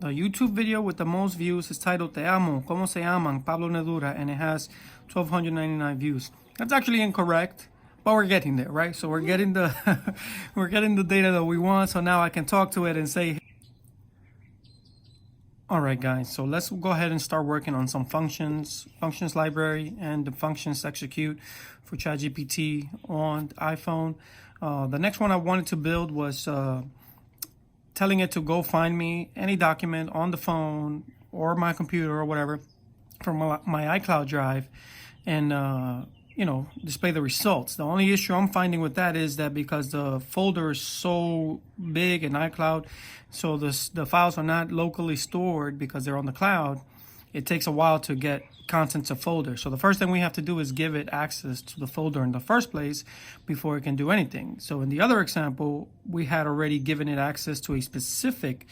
The YouTube video with the most views is titled Te Amo, ¿Cómo se llaman? Pablo Nedura, and it has 1,299 views. That's actually incorrect, but we're getting there, right? So we're getting the we're getting the data that we want. So now I can talk to it and say, all right, guys. So let's go ahead and start working on some functions library and the functions execute for ChatGPT on iPhone. The next one I wanted to build was telling it to go find me any document on the phone or my computer or whatever from my iCloud drive and, display the results. The only issue I'm finding with that is that because the folder is so big in iCloud, so the files are not locally stored because they're on the cloud, it takes a while to get content to folder. So the first thing we have to do is give it access to the folder in the first place before it can do anything. So in the other example, we had already given it access to a specific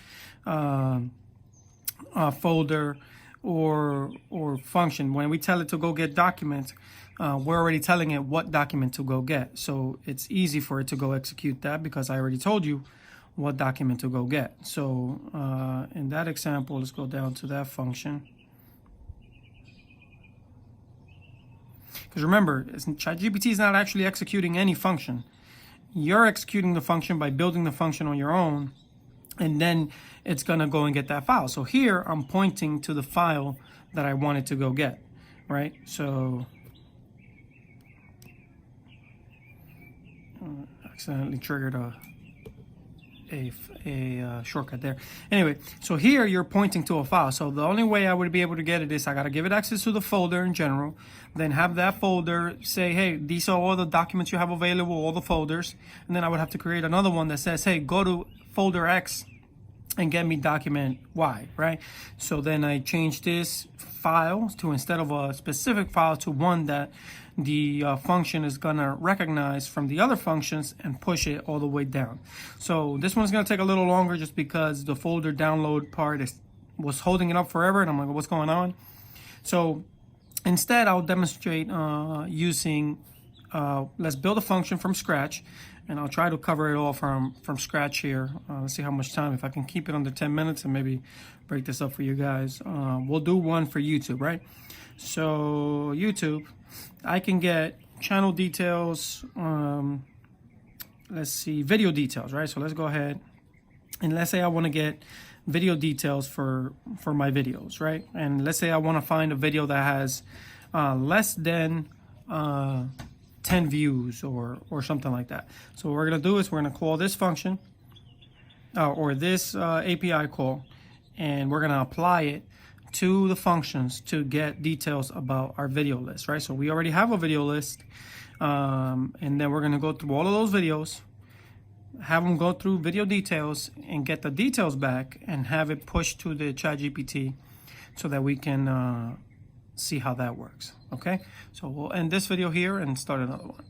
folder or function. When we tell it to go get documents, we're already telling it what document to go get. So it's easy for it to go execute that because I already told you what document to go get. So in that example, let's go down to that function. Because remember, ChatGPT is not actually executing any function. You're executing the function by building the function on your own, and then it's going to go and get that file. So here, I'm pointing to the file that I wanted to go get, right? So, accidentally triggered a shortcut there. Anyway, so here you're pointing to a file. So the only way I would be able to get it is I got to give it access to the folder in general, then have that folder say, hey, these are all the documents you have available, all the folders. And then I would have to create another one that says, hey, go to folder X and get me document Y, right? So then I change this file to, instead of a specific file, to one that the function is gonna recognize from the other functions and push it all the way down. So this one's gonna take a little longer just because the folder download part was holding it up forever, and I'm like, what's going on? So instead, I'll demonstrate using, let's build a function from scratch, and I'll try to cover it all from scratch here. Let's see how much time, if I can keep it under 10 minutes and maybe break this up for you guys. We'll do one for YouTube, right? So YouTube, I can get channel details, let's see, video details, right? So let's go ahead and let's say I want to get video details for my videos, right? And let's say I want to find a video that has less than 10 views or something like that. So what we're going to do is we're going to call this function or this API call, and we're going to apply it to the functions to get details about our video list, right? So we already have a video list, and then we're going to go through all of those videos, have them go through video details and get the details back and have it pushed to the ChatGPT so that we can see how that works. Okay, so we'll end this video here and start another one.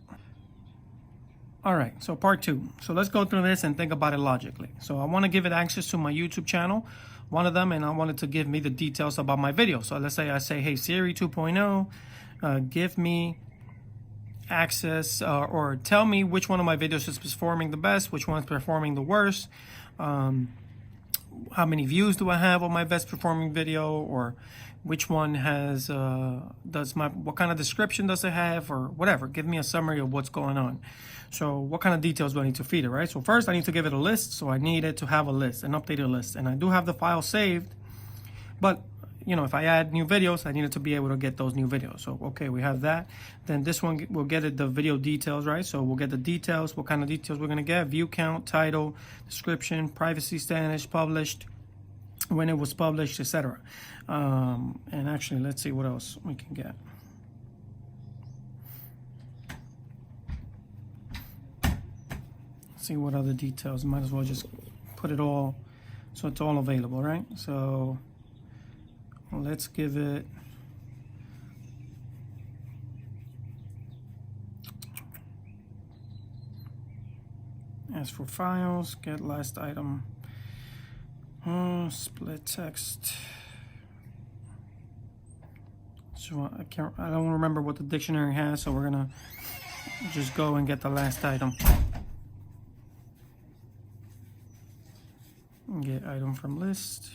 All right, so part 2. So let's go through this and think about it logically. So I want to give it access to my YouTube channel, one of them, and I want it to give me the details about my video. So let's say I say, hey, Siri 2.0, give me access or tell me which one of my videos is performing the best, which one is performing the worst, how many views do I have on my best performing video, or which one has what kind of description does it have, or whatever. Give me a summary of what's going on. So what kind of details do I need to feed it, right? So first I need to give it a list. So I need it to have a list, an updated list, and I do have the file saved, but if I add new videos, I need it to be able to get those new videos. So okay, we have that. Then this one will get it the video details, right? So we'll get the details, what kind of details we're gonna get: view count, title, description, privacy status, published, when it was published, etc. And actually, let's see what else we can get. Let's see what other details. Might as well just put it all so it's all available, right? So let's give it as for files, get last item, split text. So I don't remember what the dictionary has, so we're gonna just go and get the last item. Get item from list.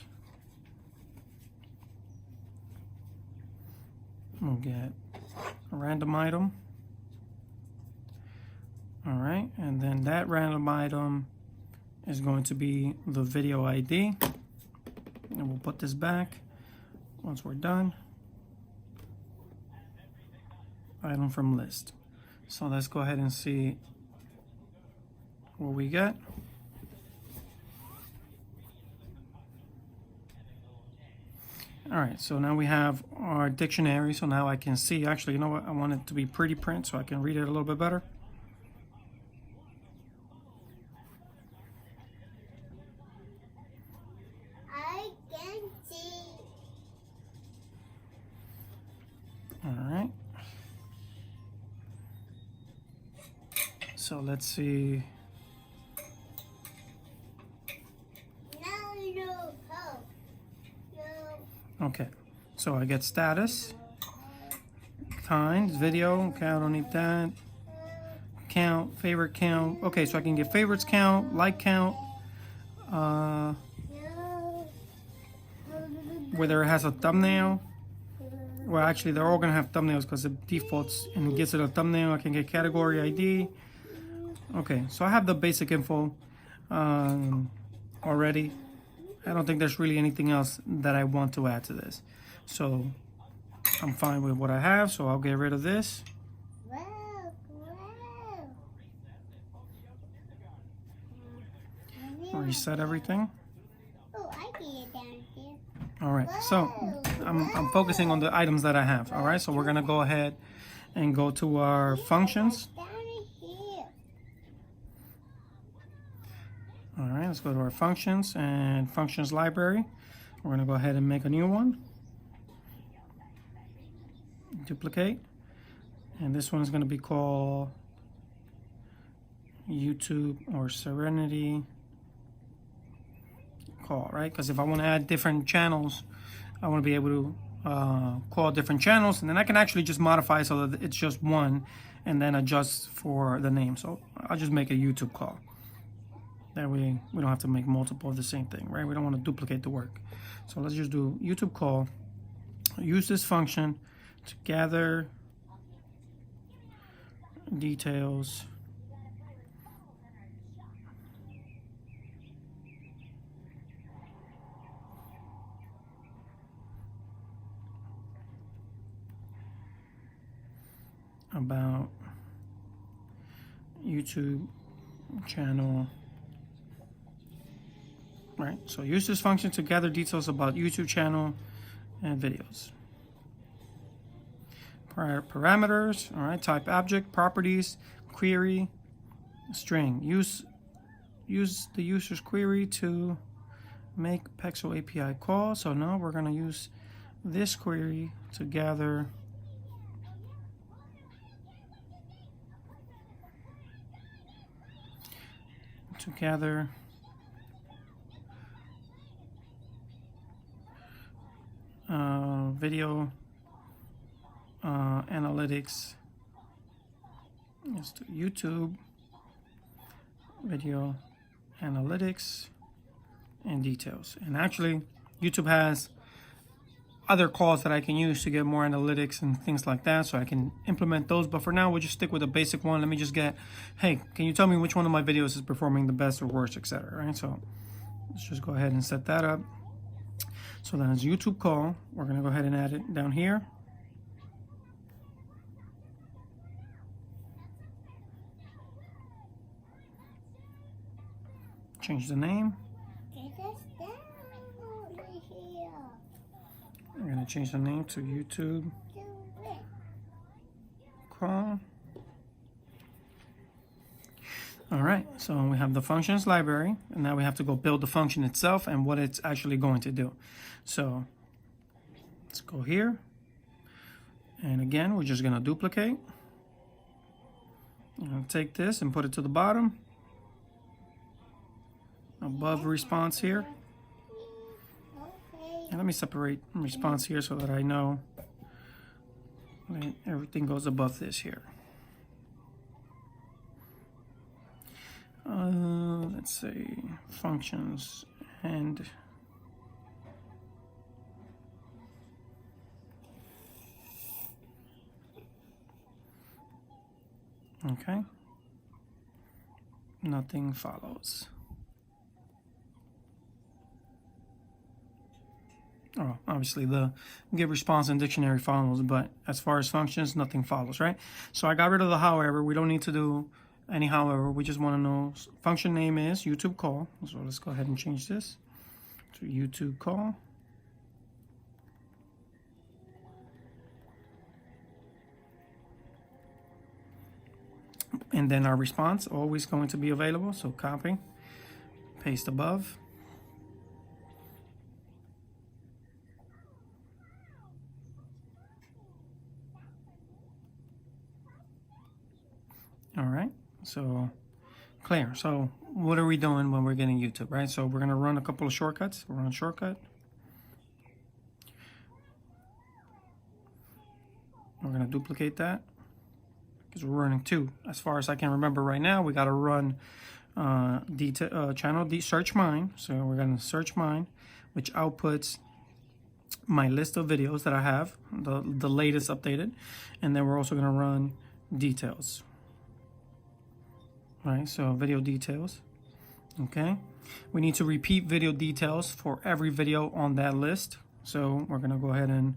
We'll get a random item. All right, and then that random item is going to be the video ID. And we'll put this back once we're done. Item from list. So let's go ahead and see what we get. All right, so now we have our dictionary. So now I can see, actually, you know what? I want it to be pretty print so I can read it a little bit better. I can see. All right. So let's see. No. Okay, so I get status, kind, video, okay, I don't need that, count, favorite count, okay, so I can get favorites count, like count, whether it has a thumbnail, well actually they're all gonna have thumbnails because it defaults and it gives it a thumbnail. I can get category ID. Okay, so I have the basic info already. I don't think there's really anything else that I want to add to this. So I'm fine with what I have, so I'll get rid of this. Reset everything. Oh, I see it down here. All right, so I'm focusing on the items that I have. All right, so we're gonna go ahead and go to our functions. Down here. All right, let's go to our functions and functions library. We're gonna go ahead and make a new one. Duplicate. And this one is gonna be called YouTube or Serenity call, right? Because if I want to add different channels, I want to be able to call different channels, and then I can actually just modify so that it's just one and then adjust for the name. So I'll just make a YouTube call. That way we don't have to make multiple of the same thing, right? We don't want to duplicate the work. So let's just do YouTube call. Use this function to gather details about YouTube channel. Right, so use this function to gather details about YouTube channel and videos. Parameters, all right, type object, properties, query, string. Use the user's query to make Pexel API call. So now we're gonna use this query to gather video analytics. Let's do YouTube video analytics and details. And actually YouTube has other calls that I can use to get more analytics and things like that, so I can implement those. But for now, we'll just stick with the basic one. Let me just get, hey, can you tell me which one of my videos is performing the best or worst, etc. Right? So let's just go ahead and set that up. So then it's YouTube call. We're gonna go ahead and add it down here. Change the name. We're gonna change the name to YouTube call. All right, so we have the functions library, and now we have to go build the function itself and what it's actually going to do. So let's go here. And again, we're just gonna duplicate. I'm gonna take this and put it to the bottom, above response here. And let me separate response here so that I know that everything goes above this here. Let's say functions and Okay. Nothing follows. Oh, obviously the get response and dictionary follows, but as far as functions, nothing follows, right? So I got rid of the however. We don't need to do any however. We just want to know function name is YouTube call. So let's go ahead and change this to YouTube call. And then our response always going to be available. So copy, paste above. All right, so clear. So what are we doing when we're getting YouTube, right? So we're gonna run a couple of shortcuts. We'll run shortcut. We're gonna duplicate that because we're running two. As far as I can remember right now, we gotta run channel search mine. So we're gonna search mine, which outputs my list of videos that I have, the latest updated, and then we're also gonna run details. Right, so video details. Okay, we need to repeat video details for every video on that list. So we're gonna go ahead and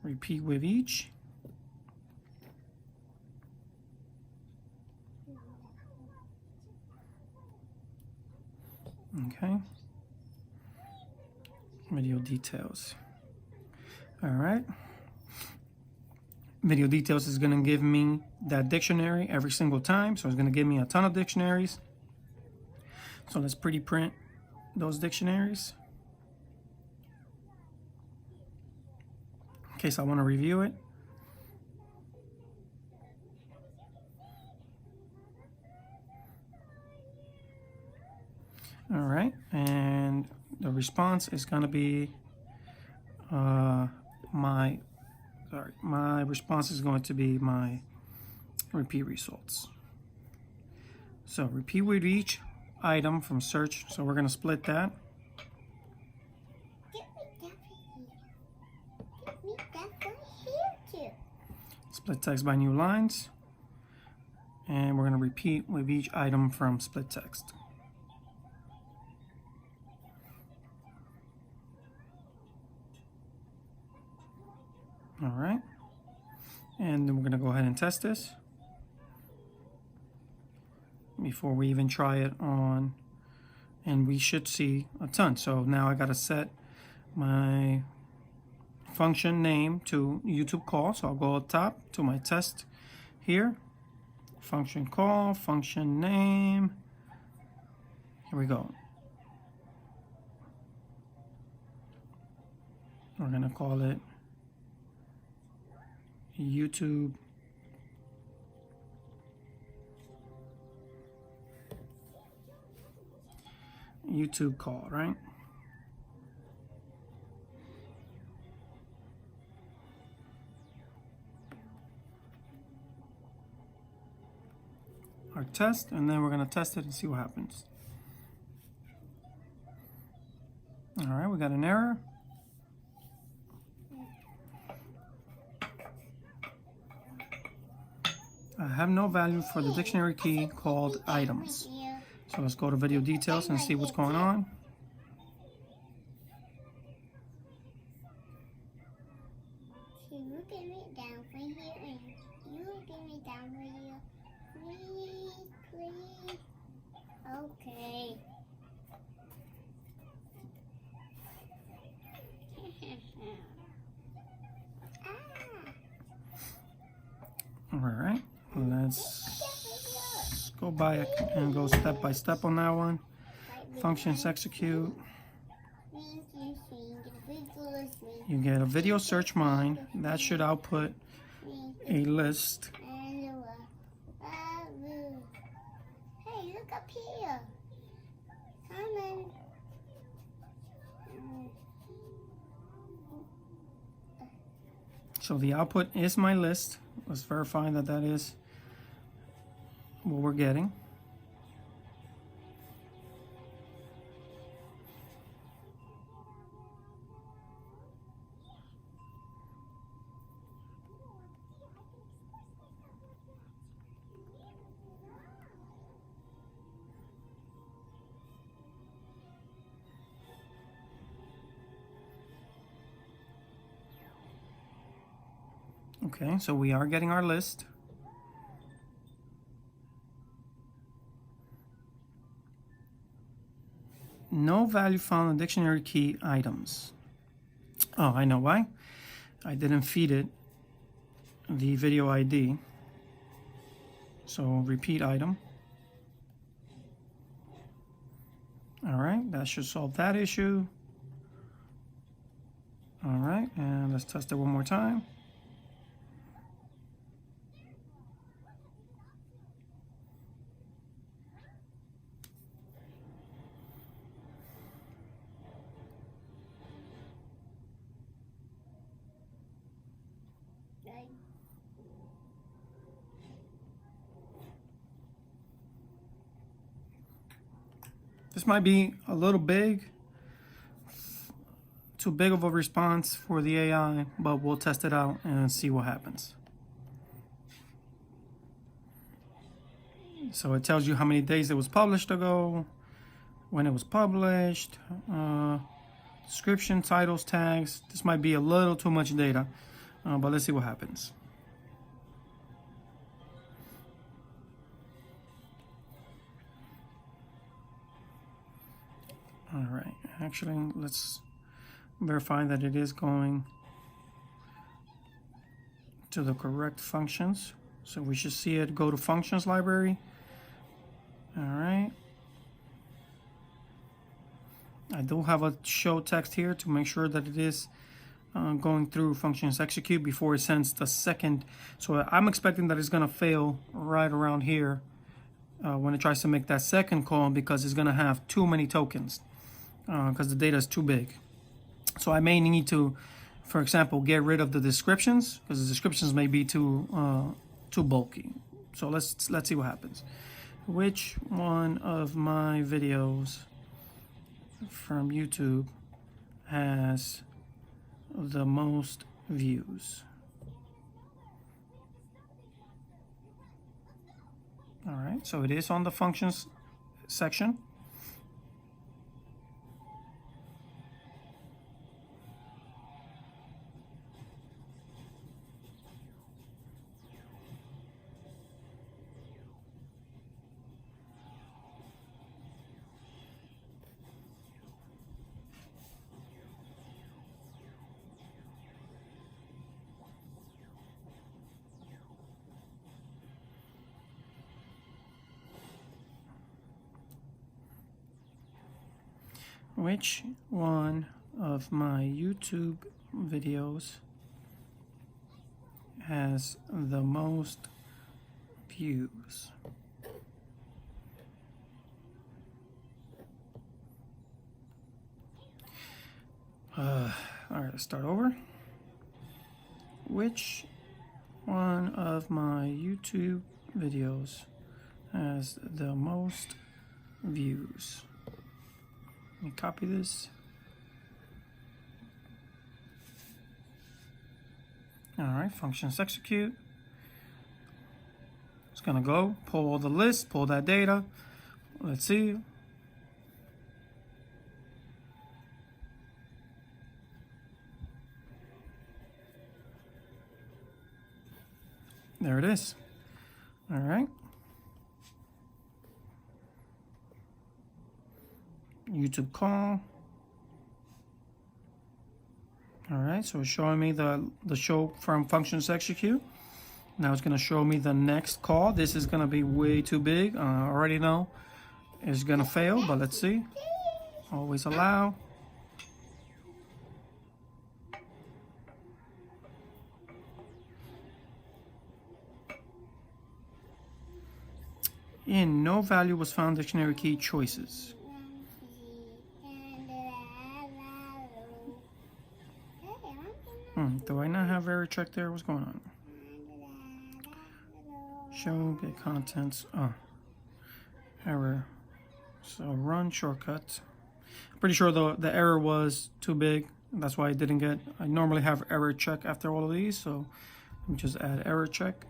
repeat with each. Okay, video details. All right, video details is gonna give me that dictionary every single time. So it's gonna give me a ton of dictionaries. So let's pretty print those dictionaries in case I want to review it. All right, and the response is going to be my response is going to be my repeat results. So repeat with each item from search. So we're going to split that. Split text by new lines. And we're going to repeat with each item from split text. All right. And then we're going to go ahead and test this before we even try it on, and we should see a ton. So now I got to set my function name to YouTube call. So I'll go up top to my test here, function call, function name. Here we go. We're gonna call it YouTube call, right? Our test, and then we're going to test it and see what happens. All right, we got an error. I have no value for the dictionary key called items. So let's go to video details and see what's going on. You give me down for here and you give me down for here. Please. Okay. All right, let's go by and go step by step on that one. Functions execute. You get a video search mine. That should output a list. Hey, look up here. Come on. So the output is my list. Let's verify that that is what we're getting. Okay, so we are getting our list. No value found in dictionary key items. Oh, I know why. I didn't feed it the video ID. So repeat item. All right, that should solve that issue. All right, and let's test it one more time. This might be a little big, too big of a response for the AI, but we'll test it out and see what happens. So it tells you how many days it was published ago, when it was published, description, titles, tags. This might be a little too much data, but let's see what happens. All right, actually, let's verify that it is going to the correct functions. So we should see it go to functions library. All right. I do have a show text here to make sure that it is going through functions execute before it sends the second. So I'm expecting that it's going to fail right around here when it tries to make that second call, because it's going to have too many tokens because the data is too big. So I may need to, for example, get rid of the descriptions, because the descriptions may be too bulky. So let's see what happens. Which one of my videos from YouTube has the most views? All right, so it is on the functions section. Which one of my YouTube videos has the most views? All right, let's start over. Which one of my YouTube videos has the most views? Let me copy this. All right, functions execute. It's gonna go pull all the lists, pull that data. Let's see. There it is. All right. YouTube call. All right, so it's showing me the show from functions execute. Now it's going to show me the next call. This is going to be way too big. I already know it's going to fail, but let's see. Always allow. In no value was found dictionary key choices. Do I not have error check there? What's going on? Show get contents. Error. So run shortcuts. I'm pretty sure the error was too big. That's why I didn't get. I normally have error check after all of these, so let me just add error check.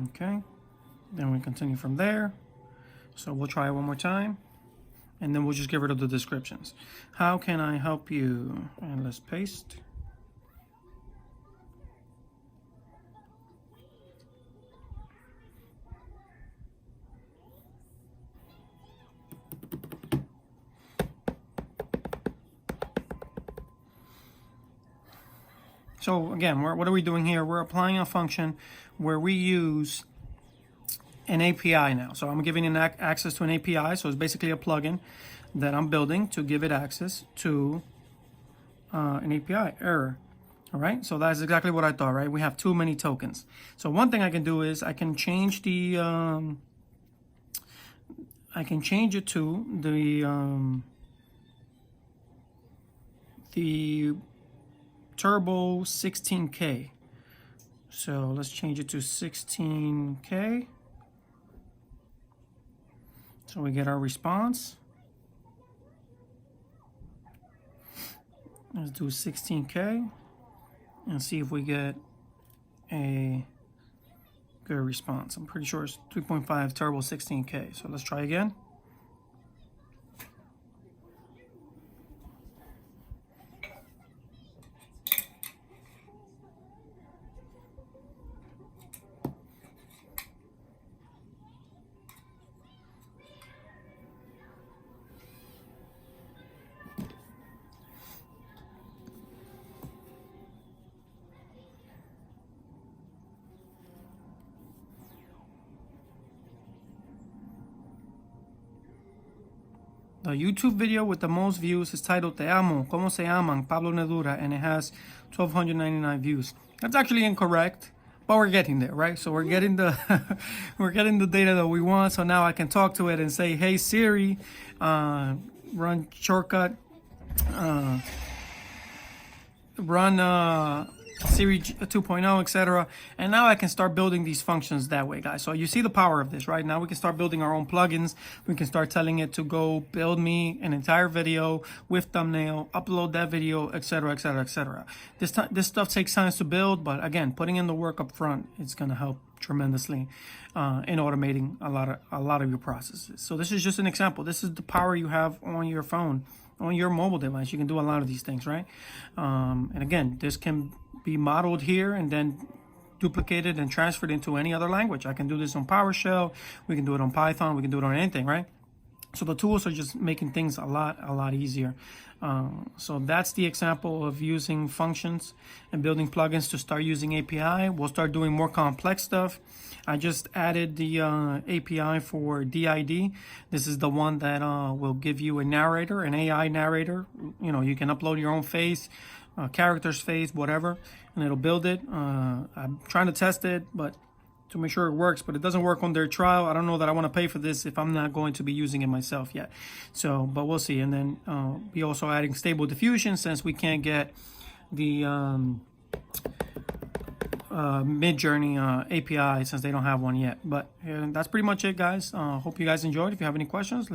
Okay. Then we continue from there. So we'll try it one more time. and then we'll just get rid of the descriptions. How can I help you? And let's paste. So again, what are we doing here? We're applying a function where we use an API now. So I'm giving it access to an API. So it's basically a plugin that I'm building to give it access to an API. Error. All right. So that's exactly what I thought, right? We have too many tokens. So one thing I can do is I can change the I can change it to the Turbo 16K. So let's change it to 16K. So we get our response. Let's do 16K and see if we get a good response. I'm pretty sure it's 3.5 Turbo 16K. So let's try again. The YouTube video with the most views is titled Te Amo, ¿Cómo se llaman? Pablo Nedura, and it has 1,299 views. That's actually incorrect, but we're getting there, right? So we're getting the we're getting the data that we want. So now I can talk to it and say, "Hey Siri, run shortcut, run Siri 2.0, etc." And now I can start building these functions that way, guys. So you see the power of this, right? Now we can start building our own plugins. We can start telling it to go build me an entire video with thumbnail, upload that video, etc., etc., etc. This stuff takes time to build, but again, putting in the work up front, it's going to help tremendously in automating a lot of your processes. So this is just an example. This is the power you have on your phone, on your mobile device. You can do a lot of these things, right? And again, this can be modeled here and then duplicated and transferred into any other language. I can do this on PowerShell. We can do it on Python. We can do it on anything, right? So the tools are just making things a lot easier. So that's the example of using functions and building plugins to start using API. We'll start doing more complex stuff. I just added the API for DID. This is the one that will give you a narrator, an AI narrator. You know, you can upload your own face, character's face, whatever, and it'll build it. I'm trying to test it, but to make sure it works, but it doesn't work on their trial. I don't know that I want to pay for this if I'm not going to be using it myself yet. So, but we'll see. And then be also adding stable diffusion since we can't get the Midjourney API since they don't have one yet. But that's pretty much it, guys. Hope you guys enjoyed. If you have any questions,